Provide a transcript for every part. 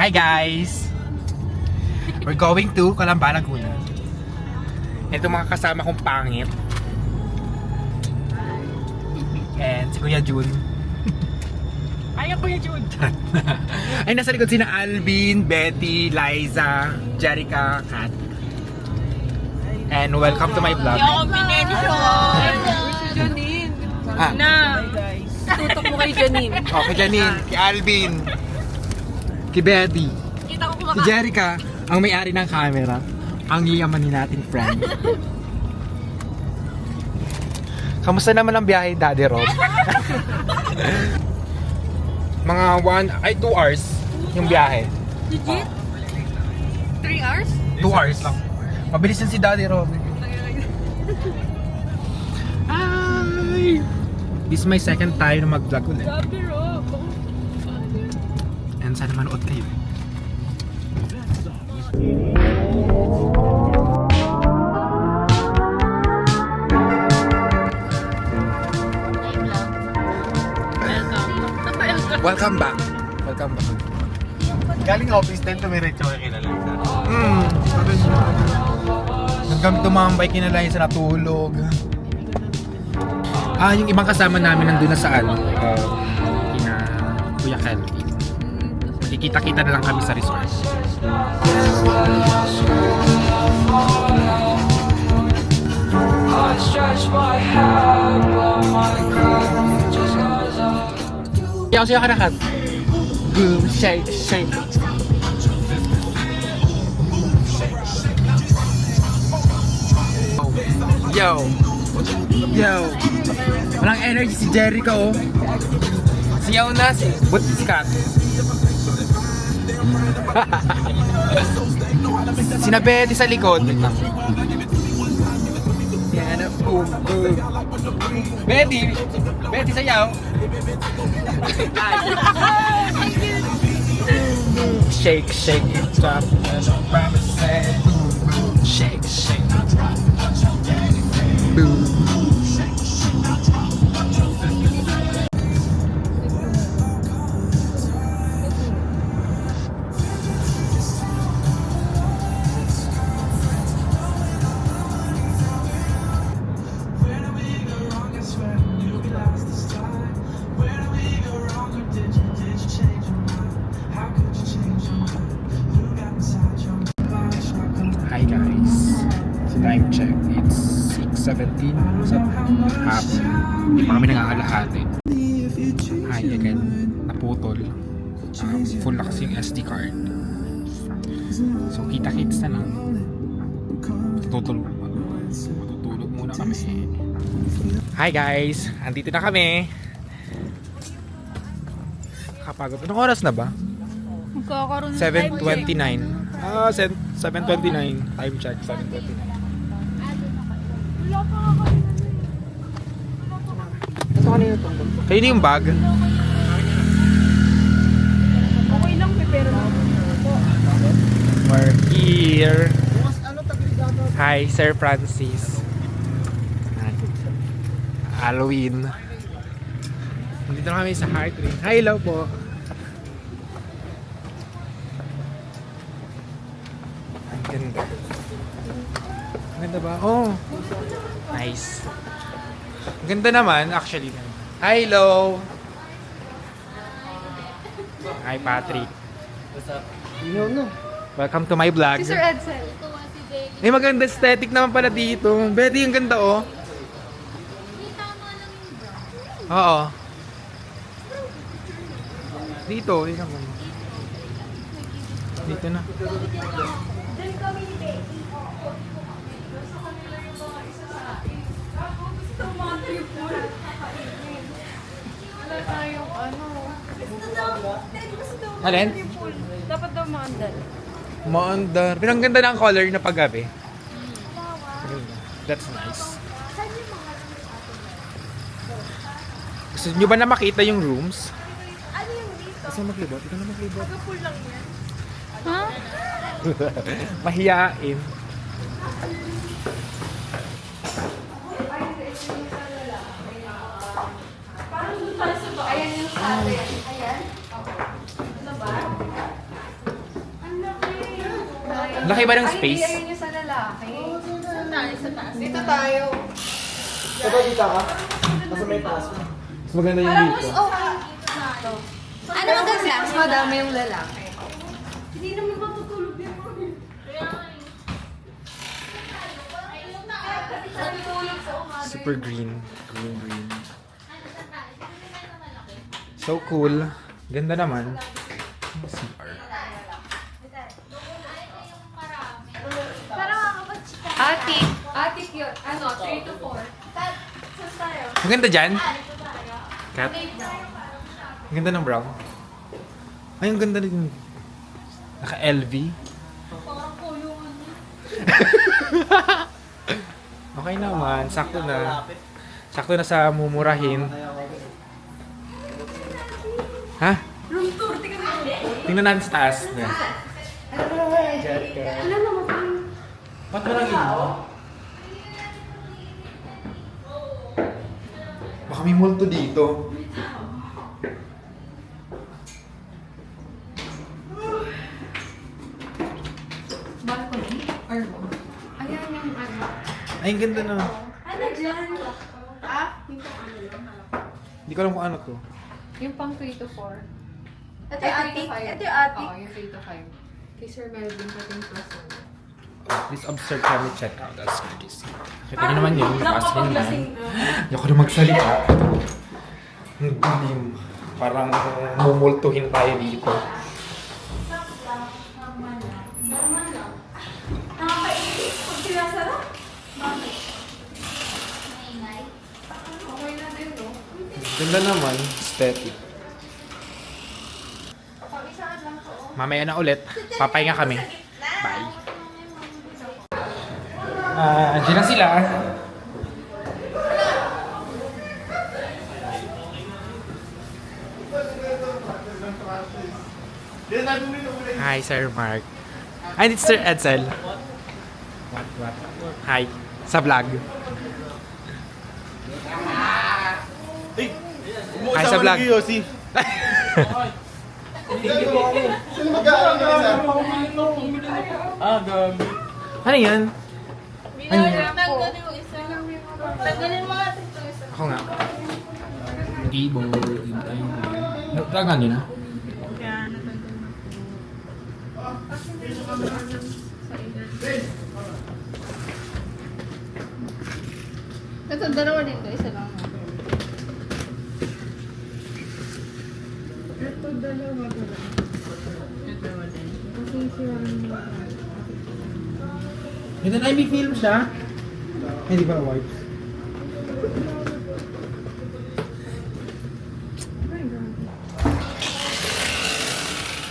Hi guys! We're going to Calamba, Laguna. Ito mga kasama kong pangit. And si Kuya Jun. Ay, Kuya Jun! Ay, nasa likod sina Alvin, Betty, Liza, Jerica, Kat. And welcome to my vlog. Janine. Ah. Na. Tutok mo kay Janine. Oh, kay Janine, kay Alvin, kay Betty, Kita ko si Jerica, ang may-ari ng camera, ang yayaman nating friend. Kamusta naman ang biyahe, Daddy Rob? Mga 2 hours yung biyahe. Legit? 3 hours? 2 hours lang. Mabilis yan si Daddy Rob. Ay! This is my second time na mag-vlog ulit. Sabi, Rob. And sana manood kayo. Welcome back. Welcome back. Galing office din, tumiretso ka kinala. Hanggang tumambay kinalahin sa natulog. Yung ibang kasama namin nandun na sa kina Kuya Kelvin. Magkikita-kita na lang kami sa resort. Siyaw ka na, Kat. Boom, shake, shake. Yo! Yo! Walang energy si Jerica, oh. Siyaw na si... But si Kat. Sinabete sa likod. Yan, boom, boom. Betty! Betty, sayaw! Shake, shake, drop, shake, shake, boom. Hi guys, time check, it's 6:17 sa hapon. Hindi pa kami nangangalahati. Hi again, naputol. Full na kasi yung SD card. So kita-kits na lang. Matutulog muna kami. Hi guys, andito na kami. Kapagod. Anong oras na ba? Magkakaroon ng 7:29. 7:29. Time check, 7:29. Kayo na yung bag? Okay lang, pero We're here. Hi, Sir Francis. Hi. Halloween. Nandito na kami sa Heart Ring. Hi, hello po. Ang ganda. Ang ganda ba? Oh. Nice. Ang ganda naman, actually. Hi, hello. Hi, Patrick. What's up? Welcome to my vlog. Si Sir Edsel. May maganda aesthetic naman pala dito. Betty, ang ganda oh. Oo. Dito, yun naman. Dito na. Wala tayong ano. Alin? Dapat daw maandal. Maandar. Pero ang ganda ng color na paggabi. That's nice. Gusto nyo ba na makita yung rooms? Ano yung dito? Kasi maglibot. Ikaw na maglibot. Pool lang yan. Ha? Mahiyain. Ayan yung sa atin. Ayan. Ano ba? Laki ba ng space? Ay, hindi, ayun yung sa lalaki. Saan tayo? Sa taas? Dito tayo. Ito dito ka? Kasi may taas. Mas maganda yung Parang dito. mas okay dito na ito. Ano maganda? Mas madami yung lalaki. Hindi naman matutulog din mo. Natutulog sa umaga. Super green. Green. So cool. Ganda naman. CR. Atik. Atik yun. Ano, 3 to 4. Saan tayo? Ang ganda dyan. Kat. Ang ganda ng brown. Ay, ang ganda din. Naka-LV. Okay naman. Sakto na. Sakto na sa mumurahin. Ha? Room tour. Tingnan mo. Tingnan natin sa taas. Ano naman? Ba't walang ilaw? Baka may multo dito. Balcony? Or room? Ayan yung ano. Ay, ang ganda na. Ano dyan? Ah? Yung pang ano lang. Hindi ko alam kung ano to. Yung pang 3 to 4. Ito yung attic? Ito yung attic? Oo, yung 3 to 5. Kay Sir Melvin, pating plus 1. Please observe kami check out as courtesy. Kita niyo naman yun. Lakas yun na. Nakapaglasing Hindi ako na magsalita. Ang dilim. Parang mumultuhin tayo dito. Nakakaisip. Pag sinasarap. Bakit? Okay na din, no? Ganda naman. Aesthetic. Mamaya na ulit. Papahinga kami. Bye. Andiyan na sila. Hi, Sir Mark. Hi, it's Sir Edsel. What? Hi. Sa vlog. Hi, sa vlog. Sino mag-aaral na isa? Gabi. Ano yan? Ano yan? Tanggalin mo isa. Tanggalin mo natin ito isa. Ako nga. Keyboard. Tagal yun, ha? Ito, dalawa dito. Isa lang. Ito, dalawa ko lang. Kasi si Ito na, may film siya. Hindi ba white?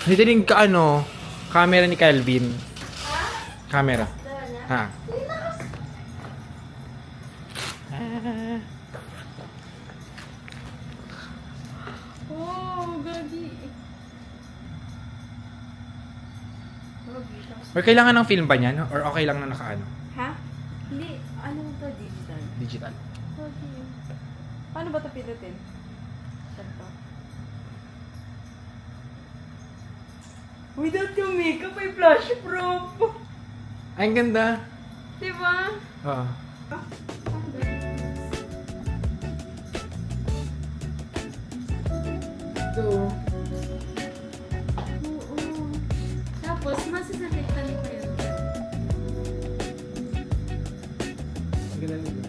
Dito din ka ano, camera ni Calvin. Camera. Ha. Oh, gagi. Or kailangan ng film ba niyan? Or okay lang na nakaano? Ha? Hindi. Ano to digital? Digital. Okay. Paano ba ito pinutin? Saan to? Without yung makeup ay flash proof. Ay, ang ganda. Diba? Oo. Ito. Oo. Tapos, masasakitan mo yun. Ang ganda nito.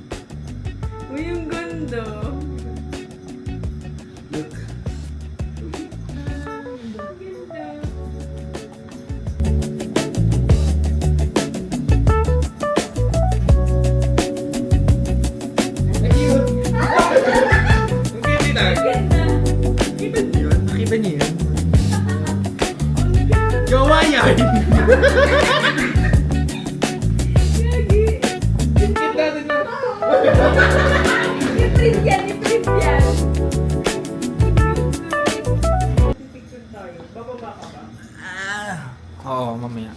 Uy, yung ganda. Look. Ang ganda. Ay, cute! Ang cute na. Ganda. Yun, nakita niyo yun. Gawa yan! Gagi. Cute natin na. I-print yan, i-print yan. Picture tayo. Bababa ka ba? Oo, mamaya.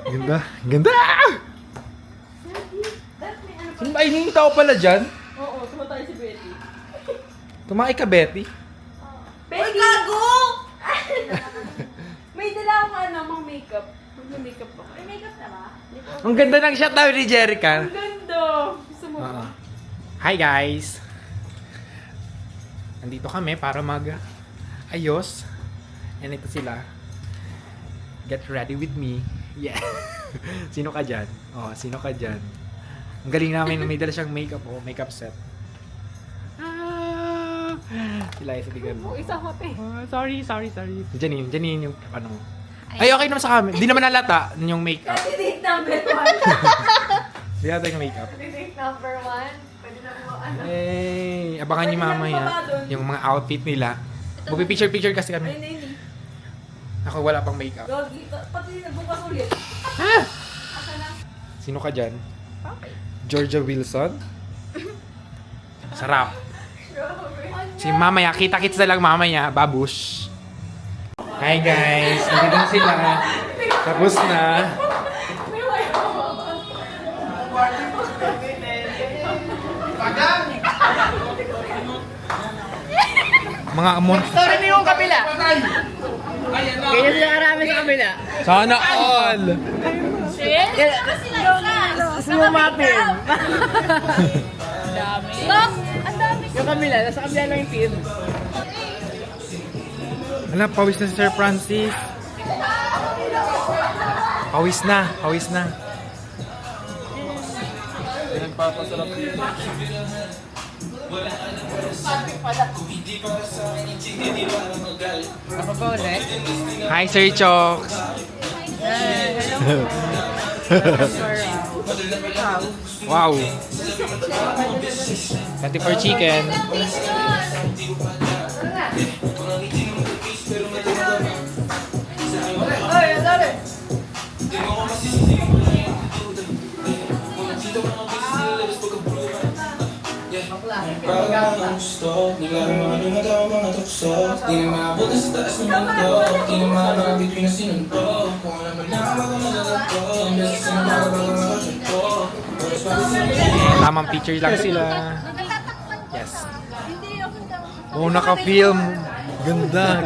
Ganda. Ganda! Sino ba? Ay, may tao pala dyan? Oo, tumatay si Betty. Tumakay ka, Betty. Betty! Uy, gago! May dala akong ano, mga makeup. Mag-makeup ako. May makeup na ba? Ang ganda ng shot daw ni Jerica. Ang ganda. Gusto mo ba? Hi guys! Nandito kami para ayos. And ito sila. Get ready with me. Yeah. Sino ka dyan? Oh, sino ka dyan? Ang galing namin. May dala siyang makeup. Oh, makeup set. Ah! Sila isa tignan mo. Isa ko eh. Sorry. Janine yung ano. Ay, okay naman sa kami. Di naman nalata yung makeup. Candidate number 1. Di nalata yung makeup. Candidate number 1. Pwede na mo ano. Hey, abangan niyo Pwede na mamaya bumaba dun. yung mga outfit nila. Magpi-picture kasi kami. Ayun. Ako wala pang makeup. Gogi, pati nagbukas ulit. Ah! Asa na? Sino ka dyan? Georgia Wilson? Sarap. Si mamaya, kita-kits na lang mamaya, babush. Hi guys, nandito na sila. Tapos na. Mga amon. Sorry na yung kabila. Kaya sila karami sa kabila. Sana all. Sumapin. Dami. Look! Ang dami. Yung kabila, nasa kabila lang yung team. Alam, pawis na si Sir Francis. Pawis na. Nagpapasarap dito. Ako pa ulit. Hi Sir Chokes. Wow. 24 chicken. Parang gusto, nilaruan yung matawa mga tukso. Di na mabuti sa taas ng mundo, di na malapit yung sinundo. Kung alam mo lang ako nalalato, ang beses na mababago mga tsunto. Oras pa sa Tamang picture lang sila. Yes. Oh, naka-film. Ganda.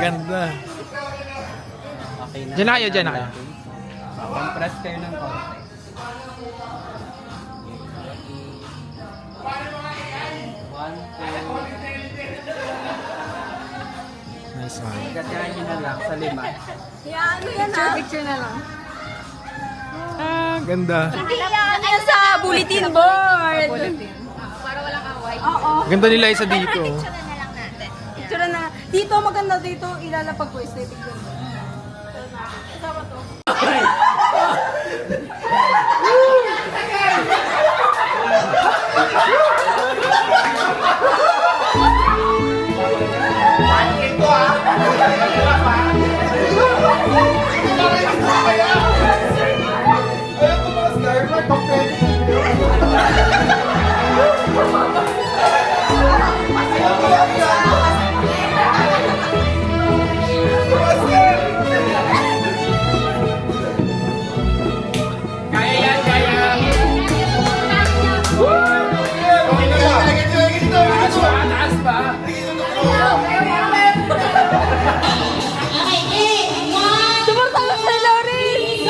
Okay na. Diyan na kayo. Compress kayo ng konti. Nice one. Gagayahin nyo na lang sa 5. Yan, yan ha. Picture na lang. Ah, ganda. Hindi yan sa bulletin board. Para walang away. Oo. Ganda nila isa dito. Picture na. Dito, maganda dito. Ilalapag ko aesthetic doon. Kasama to. Ayaw ko mga scar, magpapwede. Sumunod sa Loris!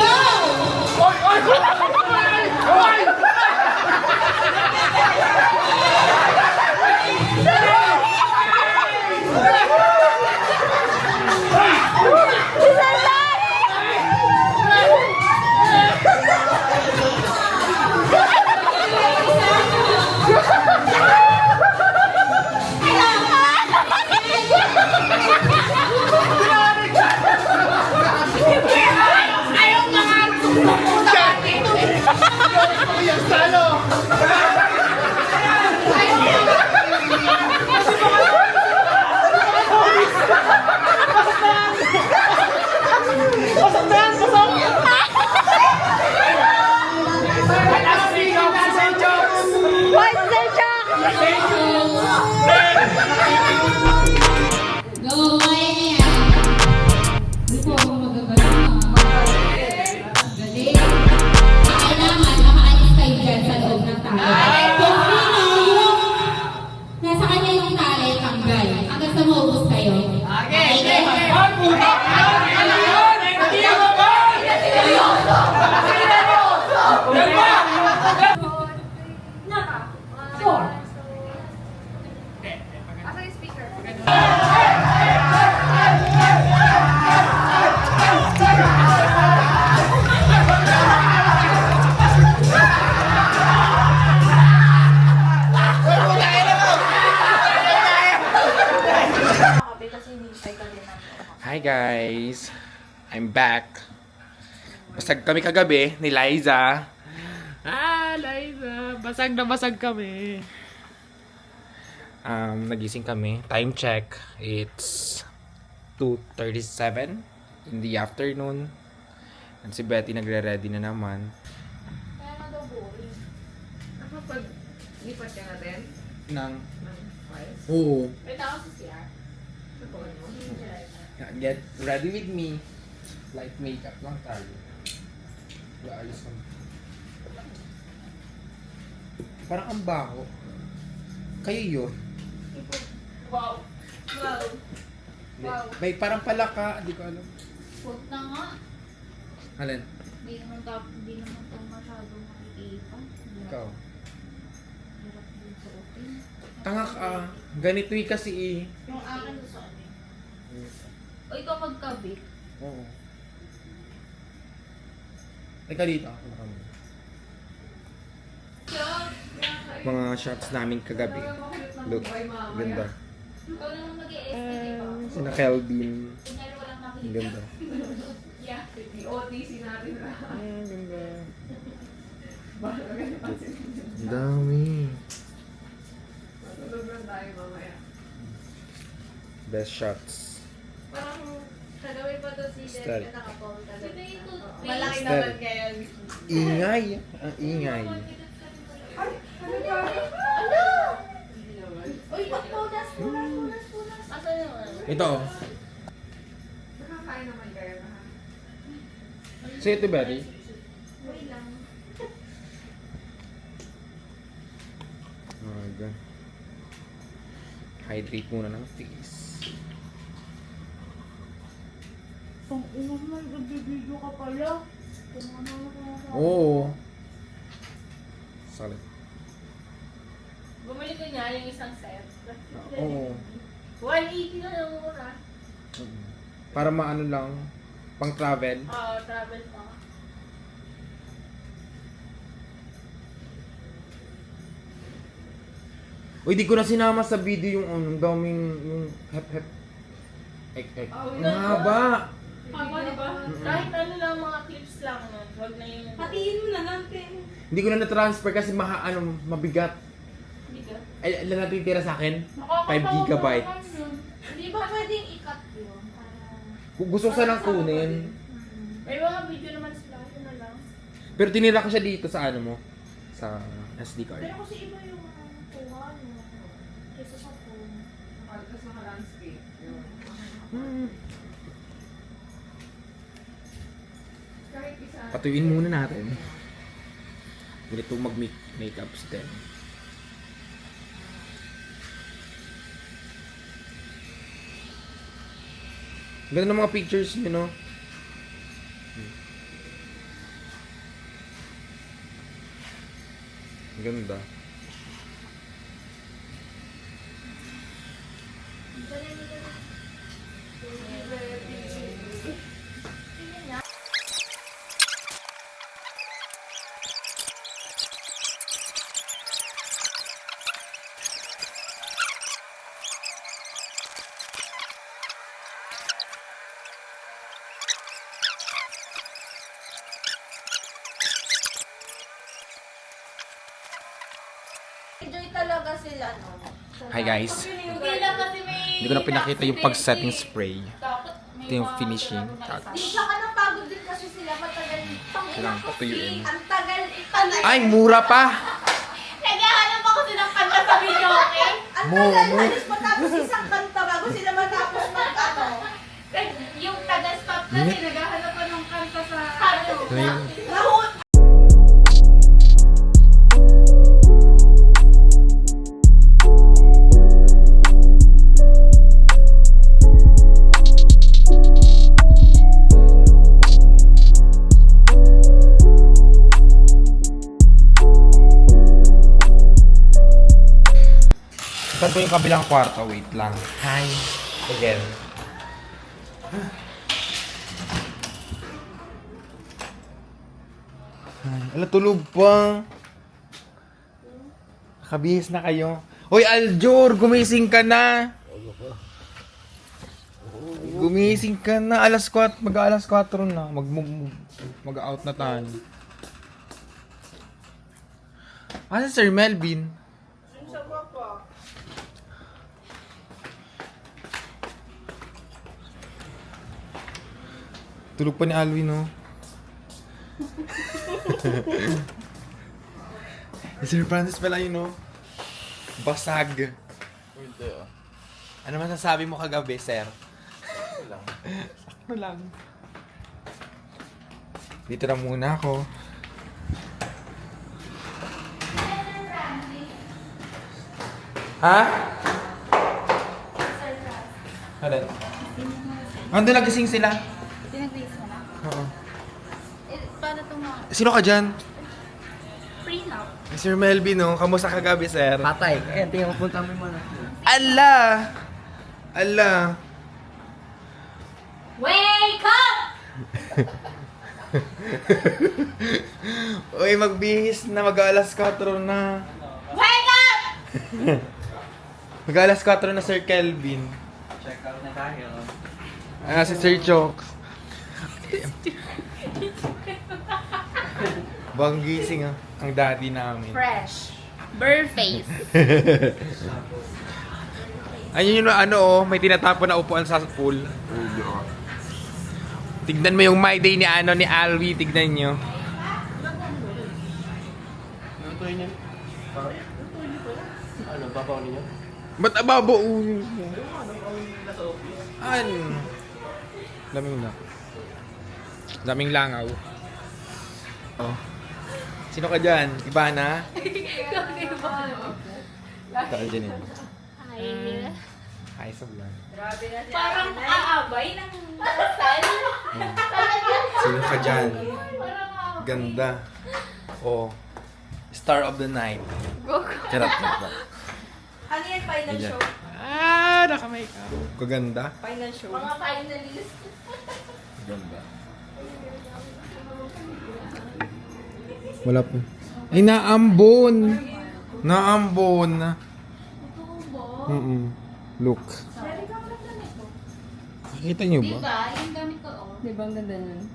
Go, kaya niya yan. Hindi po ako magagaling. Galing. Kailangan makaalis kayo dyan sa loob ng talent. Kung sino yung nasa kanya yung talent, tanggal. Hanggang sa maubos kayo. Okay. Ako yung speaker. Hi guys! I'm back. Basag kami kagabi ni Liza. Liza! Basag na basag kami. Nagising kami. Time check. It's 2:37 in the afternoon. And si Betty nagre-ready na naman. Nakapag-lipat ka natin? Nang? Oo. Wait ako sa CR. Get ready with me. Light makeup lang tayo. Ayos kami. Parang ang baho. Kayo yun. Wow. Wow. Wow. May parang palaka. Di ko alam. Huwag na nga. Alin? Hindi naman ito masyadong makikipan. Ikaw. Hirap din sa open. Tanga ka. Ganito kasi eh. Yung akin sa ano. O ikaw magkabit. Oo. Teka dito. Ako na kami. Mga shots namin kagabi. Look. Ganda. Ikaw naman mag-e-estimate pa. Sina Kelvin. Kunyari walang Ang nakikita. ganda. Yeah. OTC natin na. Ang ganda. Ang dami. Matulog lang tayo mamaya. Best shots. Parang kagawin pa to si Style. Jessica nakapong Sino yung toothpaste? Malaki Style. naman ngayon. Ingay. Ang ingay. Uy, punas. Asan yung ano? Ito. Nakakain naman kayo na. So ito, Betty. Uy lang. Aga. Hydrate muna ng face. Kung ino man, nagbibideo ka pala. Kung ano Oo. Solid. Bumili ko niya yung isang set. Oo. 180 na lang mura. Para maano lang. Pang travel. Travel pa. Uy, di ko na sinama sa video yung ang daming yung hep. Ek. Ang haba. Haba na ba? Kahit ano lang mga clips lang nun. Huwag na yung... Patiin mo na natin. Hindi ko na na-transfer kasi mabigat. Hindi ka. Ay, ilan na titira sa akin? 5 Nakakatawa gigabytes. naman yun. Hindi ba pwedeng i-cut yun? Para... Gusto ko sanang kunin. May mga video naman sila. Yun na lang. Pero tinira ko siya dito sa ano mo. Sa SD card. Pero kasi iba yung kuha nyo. Kesa sa phone. Tapos naka-landscape. Kahit isa. Patuyuin muna natin. Ganito mag-makeup si Ten. Ganda ng mga pictures niyo, no? Ganda. Enjoy talaga sila, no? Hi guys. Hindi lang kasi may... Hindi ko na pinakita yung pag-setting spray. Dapat may Ito yung mga finishing ano na touch. isa. Di ka napagod din kasi sila matagal. Kailangan patuyuin. Ang tagal ito. Ay, mura pa! Naghahanap ako silang kanta sa video, okay? Ang Mo, tagal. mo. Halos matapos isang kanta bago sila matapos mag-ano. Yung taga-stop kasi Minute. naghahanap pa ng kanta sa ano. Ngayon. Nahul. po yung kabilang kwarto. Wait lang. Hi. Again. Ala, tulog pa. Kabihis na kayo. Hoy, Aljur! Gumising ka na! Gumising ka na. Mag-alas 4 na. Mag-out na tayo. Ano Sir Melvin? Tulog pa ni Alwin, no? Sir Francis pala yun, no? Basag. Ano masasabi mo kagabi, sir? Sakto lang. Dito na muna ako. Ha? Halin? Ando nagising sila? Tinag-base mo na. Oo. Paano itong mga Sino ka dyan? free now? Sir Melvin, no? Kamusta kagabi, sir? Patay. Ayan, tingnan mo, punta mo yung mana. Ala! Ala! Wake up! Uy, magbihis na. Mag-alas 4 na. Wake up! Mag-alas 4 na, Sir Kelvin. Check out na tayo. Si Sir Chok. Bang gising, ang daddy namin. Fresh. Bird face. Ayun yung ano, may tinatapon na upuan sa pool. Tignan mo yung My Day ni ni Alwi, tignan nyo. Ano, babaw niyo? Ba't ababo? Daming lang. Daming langaw. Oh. Sino ka dyan? Ivana? Saan dyan yun? Hi sa vlog. Parang aabay ng dasal. Sino ka dyan? Ganda. Oh. Star of the night. Charot. Ano yan, final Ayan. show? Naka-makeup. Kaganda. Final show. Mga finalist. Ganda. Wala po. Ay, naambon! Naambon! Look. Nakita niyo ba? Diba? Yung gamit ko, oh. Di ba ang ganda nun?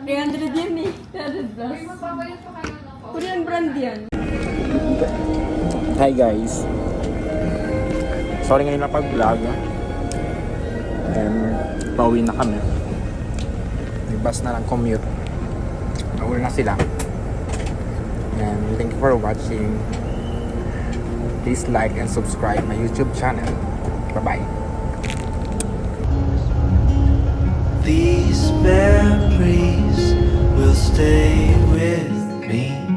300 yan eh. 300 plus. Magpapalit pa kayo ng Korean brand yan. Hi guys. Sorry ngayon na pag-vlog. Pauwi na kami. May bus na lang commute. Nauwi na sila. And thank you for watching. Please like and subscribe my YouTube channel. Bye-bye. These memories will stay with me.